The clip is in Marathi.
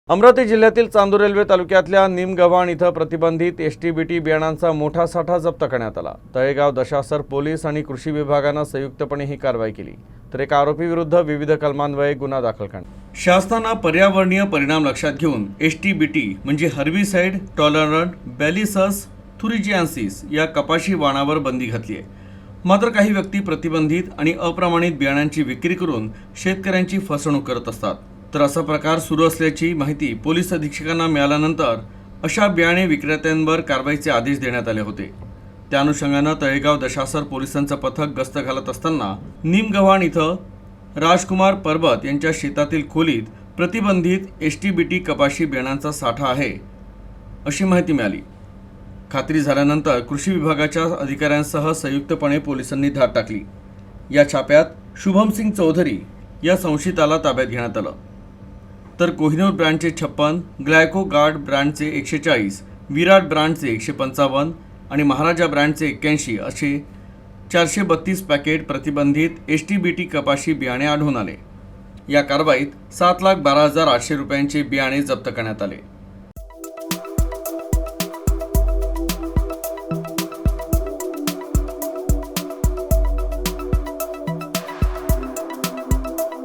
अमरावती जिल्ह्यातील चांदूर रेल्वे तालुक्यातल्या निमगव्हाण इथं प्रतिबंधित एसटीबीटी बियाणांचा मोठा साठा जप्त करण्यात आला। तळेगाव दशासर पोलीस आणि कृषी विभागानं संयुक्तपणे ही कारवाई केली, तर एका आरोपीविरुद्ध विविध कलमान्वये गुन्हा दाखल करण्यात। शासनानं पर्यावरणीय परिणाम लक्षात घेऊन एसटीबीटी म्हणजे हर्बिसाइड टॉलरंट बॅलिसस थुरिजियान्सिस या कपाशी वाणावर बंदी घातली आहे। मात्र काही व्यक्ती प्रतिबंधित आणि अप्रमाणित बियाणांची विक्री करून शेतकऱ्यांची फसवणूक करत असतात। तर असा प्रकार सुरू असल्याची माहिती पोलीस अधीक्षकांना मिळाल्यानंतर अशा बियाणे विक्रेत्यांवर कारवाईचे आदेश देण्यात आले होते। त्या अनुषंगानं तळेगाव दशासर पोलिसांचं पथक गस्त घालत असताना निमगव्हाण इथं राजकुमार परबत यांच्या शेतातील खोलीत प्रतिबंधित एसटीबीटी कपाशी बियाणांचा साठा आहे अशी माहिती मिळाली। खात्री झाल्यानंतर कृषी विभागाच्या अधिकाऱ्यांसह संयुक्तपणे पोलिसांनी धाड टाकली। या छाप्यात शुभमसिंग चौधरी या संशयिताला ताब्यात घेण्यात आलं, तर कोहिनूर ब्रँडचे 56, ग्लायको गार्ड ब्रँडचे 140, विराट ब्रँडचे 155 आणि महाराजा ब्रँडचे 81 असे 432 पॅकेट प्रतिबंधित एसटीबीटी कपाशी बियाणे आढळून आले। या कारवाईत 7,12,800 रुपयांचे बियाणे जप्त करण्यात आले।